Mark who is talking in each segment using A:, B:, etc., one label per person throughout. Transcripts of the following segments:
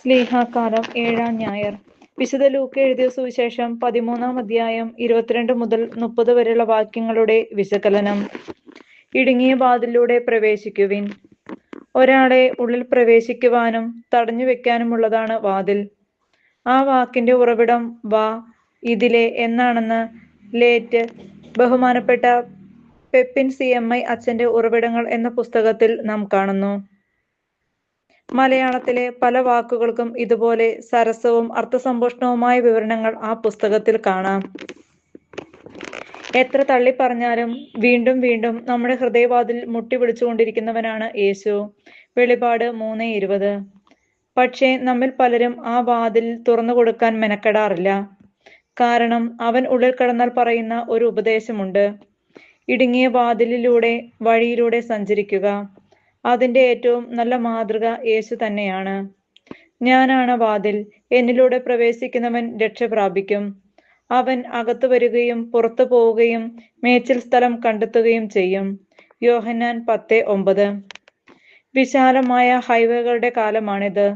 A: സ്ലീഹാകാലം 7-ാം ഞായർ. വിശുദ്ധ ലൂക്ക എഴുതിയ സുവിശേഷം 13-ാം അധ്യായം 22 മുതൽ 30 വരെയുള്ള വാക്യങ്ങളുടെ വിശകലനം. ഇടുങ്ങിയ വാതിലിലൂടെ പ്രവേശിക്കുവിൻ. ഒരാളെ ഉള്ളിൽ പ്രവേശിക്കുവാനും തടഞ്ഞു വെക്കാനുമുള്ളതാണ് വാതിൽ. ആ വാക്കിന്റെ ഉറവിടം വാ, ഇതിലെ എന്നാണെന്ന് ലേറ്റ് ബഹുമാനപ്പെട്ട പെപ്പിൻ CMI അച്ഛന്റെ ഉറവിടങ്ങൾ എന്ന പുസ്തകത്തിൽ നാം കാണുന്നു. മലയാളത്തിലെ പല വാക്കുകൾക്കും ഇതുപോലെ സരസവും അർത്ഥസമ്പുഷ്ടവുമായ വിവരണങ്ങൾ ആ പുസ്തകത്തിൽ കാണാം. എത്ര തള്ളിപ്പറഞ്ഞാലും വീണ്ടും വീണ്ടും നമ്മുടെ ഹൃദയവാതിൽ മുട്ടി വിളിച്ചുകൊണ്ടിരിക്കുന്നവനാണ് യേശു. വെളിപാട് 3:20. പക്ഷേ നമ്മിൽ പലരും ആ വാതിൽ തുറന്നു കൊടുക്കാൻ മെനക്കെടാറില്ല. കാരണം അവൻ ഉള്ളിൽ കടന്നാൽ പറയുന്ന ഒരു ഉപദേശമുണ്ട്: ഇടുങ്ങിയ വാതിലിലൂടെ വഴിയിലൂടെ സഞ്ചരിക്കുക. അതിന്റെ ഏറ്റവും നല്ല മാതൃക യേശു തന്നെയാണ്. ഞാനാണ് വാതിൽ, എന്നിലൂടെ പ്രവേശിക്കുന്നവൻ രക്ഷ പ്രാപിക്കും. അവൻ അകത്തു വരികയും പുറത്തു പോവുകയും മേച്ചിൽ സ്ഥലം കണ്ടെത്തുകയും ചെയ്യും. യോഹന്നാൻ 10:9. വിശാലമായ ഹൈവേകളുടെ കാലമാണിത്.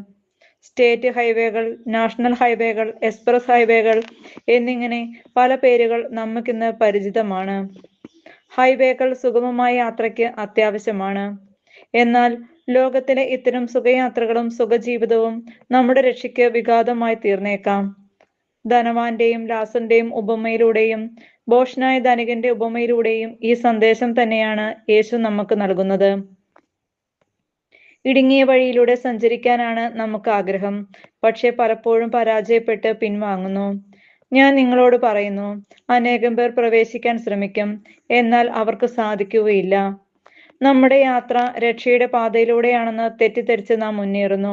A: സ്റ്റേറ്റ് ഹൈവേകൾ, നാഷണൽ ഹൈവേകൾ, എക്സ്പ്രസ് ഹൈവേകൾ എന്നിങ്ങനെ പല പേരുകൾ നമുക്കിന്ന് പരിചിതമാണ്. ഹൈവേകൾ സുഗമമായ യാത്രയ്ക്ക് അത്യാവശ്യമാണ്. എന്നാൽ ലോകത്തിലെ ഇത്തരം സുഖയാത്രകളും സുഖജീവിതവും നമ്മുടെ രക്ഷയ്ക്ക് വിഘാതമായി തീർന്നേക്കാം. ധനവാന്റെയും ലാസറിന്റെയും ഉപമയിലൂടെയും ഭോഷനായ ധനികന്റെ ഉപമയിലൂടെയും ഈ സന്ദേശം തന്നെയാണ് യേശു നമുക്ക് നൽകുന്നത്. ഇടുങ്ങിയ വഴിയിലൂടെ സഞ്ചരിക്കാനാണ് നമുക്ക് ആഗ്രഹം. പക്ഷെ പലപ്പോഴും പരാജയപ്പെട്ട് പിൻവാങ്ങുന്നു. ഞാൻ നിങ്ങളോട് പറയുന്നു, അനേകം പേർ പ്രവേശിക്കാൻ ശ്രമിക്കും, എന്നാൽ അവർക്ക് സാധിക്കുകയില്ല. നമ്മുടെ യാത്ര രക്ഷയുടെ പാതയിലൂടെയാണെന്ന് തെറ്റിദ്ധരിച്ച് നാം മുന്നേറുന്നു.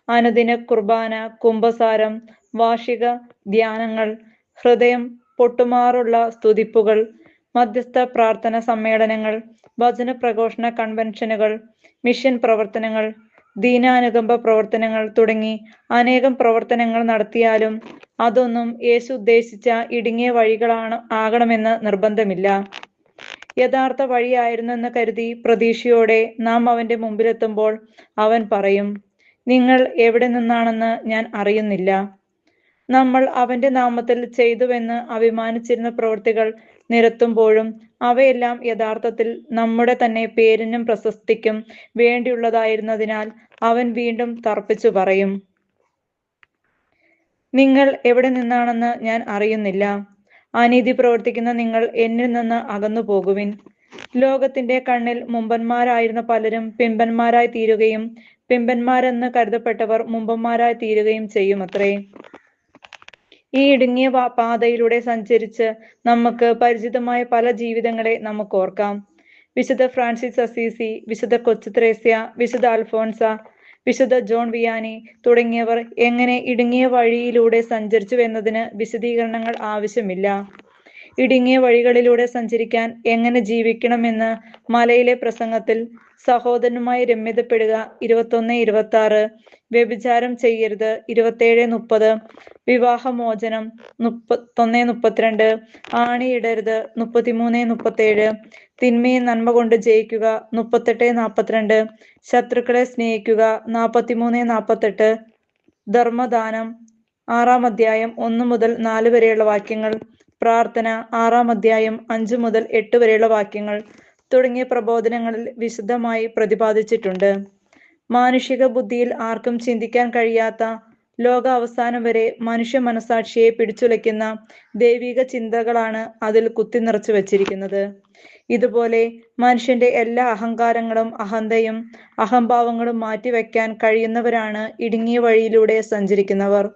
A: അനുദിന കുർബാന, കുംഭസാരം, വാർഷിക ധ്യാനങ്ങൾ, ഹൃദയം പൊട്ടുമാറുള്ള സ്തുതിപ്പുകൾ, മധ്യസ്ഥ പ്രാർത്ഥന സമ്മേളനങ്ങൾ, വചന പ്രഘോഷണ കൺവെൻഷനുകൾ, മിഷൻ പ്രവർത്തനങ്ങൾ, ദീനാനുകമ്പ പ്രവർത്തനങ്ങൾ തുടങ്ങി അനേകം പ്രവർത്തനങ്ങൾ നടത്തിയാലും അതൊന്നും യേശു ഉദ്ദേശിച്ച ഇടുങ്ങിയ ആകണമെന്ന് നിർബന്ധമില്ല. യഥാർത്ഥ വഴിയായിരുന്നെന്ന് കരുതി പ്രതീക്ഷയോടെ നാം അവന്റെ മുമ്പിലെത്തുമ്പോൾ അവൻ പറയും: നിങ്ങൾ എവിടെ നിന്നാണെന്ന് ഞാൻ അറിയുന്നില്ല. നമ്മൾ അവന്റെ നാമത്തിൽ ചെയ്തുവെന്ന് അഭിമാനിച്ചിരുന്ന പ്രവൃത്തികൾ നിരത്തുമ്പോഴും അവയെല്ലാം യഥാർത്ഥത്തിൽ നമ്മുടെ തന്നെ പേരിനും പ്രശസ്തിക്കും വേണ്ടിയുള്ളതായിരുന്നതിനാൽ അവൻ വീണ്ടും തർപ്പിച്ചു പറയും: നിങ്ങൾ എവിടെ നിന്നാണെന്ന് ഞാൻ അറിയുന്നില്ല. അനീതി പ്രവർത്തിക്കുന്ന നിങ്ങൾ എന്നിൽ നിന്ന് അകന്നു പോകുവിൻ. ലോകത്തിന്റെ കണ്ണിൽ മുമ്പന്മാരായിരുന്ന പലരും പിമ്പന്മാരായി തീരുകയും പിമ്പന്മാരെന്ന് കരുതപ്പെട്ടവർ മുമ്പന്മാരായി തീരുകയും ചെയ്യുമത്രേ. ഈ ഇടുങ്ങിയ പാതയിലൂടെ സഞ്ചരിച്ച് നമുക്ക് പരിചിതമായ പല ജീവിതങ്ങളെ നമുക്ക് ഓർക്കാം. വിശുദ്ധ ഫ്രാൻസിസ് അസീസി, വിശുദ്ധ കൊച്ചു ത്രേസ്യ, വിശുദ്ധ അൽഫോൻസ, വിശുദ്ധ ജോൺ വിയാനി തുടങ്ങിയവർ എങ്ങനെ ഇടുങ്ങിയ വഴിയിലൂടെ സഞ്ചരിച്ചു എന്നതിന് വിശദീകരണങ്ങൾ ആവശ്യമില്ല. ഇടുങ്ങിയ വഴികളിലൂടെ സഞ്ചരിക്കാൻ എങ്ങനെ ജീവിക്കണമെന്ന് മലയിലെ പ്രസംഗത്തിൽ സഹോദരനുമായി രമ്യതപ്പെടുക 21:26, വ്യഭിചാരം ചെയ്യരുത് 27:30, വിവാഹമോചനം 31:32, ആണിയിടരുത് 33:37, തിന്മയെ നന്മ കൊണ്ട് ജയിക്കുക 38:42, ശത്രുക്കളെ സ്നേഹിക്കുക 43:48, ധർമ്മദാനം 6-ാം അധ്യായം 1 മുതൽ 4 വരെയുള്ള വാക്യങ്ങൾ, പ്രാർത്ഥന 6-ാം അധ്യായം 5 മുതൽ 8 വരെയുള്ള വാക്യങ്ങൾ തുടങ്ങിയ പ്രബോധനങ്ങളിൽ വിശദമായി പ്രതിപാദിച്ചിട്ടുണ്ട്. മാനുഷിക ബുദ്ധിയിൽ ആർക്കും ചിന്തിക്കാൻ കഴിയാത്ത, ലോക അവസാനം വരെ മനുഷ്യ മനസാക്ഷിയെ പിടിച്ചുലയ്ക്കുന്ന ദൈവിക ചിന്തകളാണ് അതിൽ കുത്തിനിറച്ചു വച്ചിരിക്കുന്നത്. ഇതുപോലെ മനുഷ്യന്റെ എല്ലാ അഹങ്കാരങ്ങളും അഹന്തയും അഹംഭാവങ്ങളും മാറ്റിവെക്കാൻ കഴിയുന്നവരാണ് ഇടുങ്ങിയ വഴിയിലൂടെ സഞ്ചരിക്കുന്നവർ.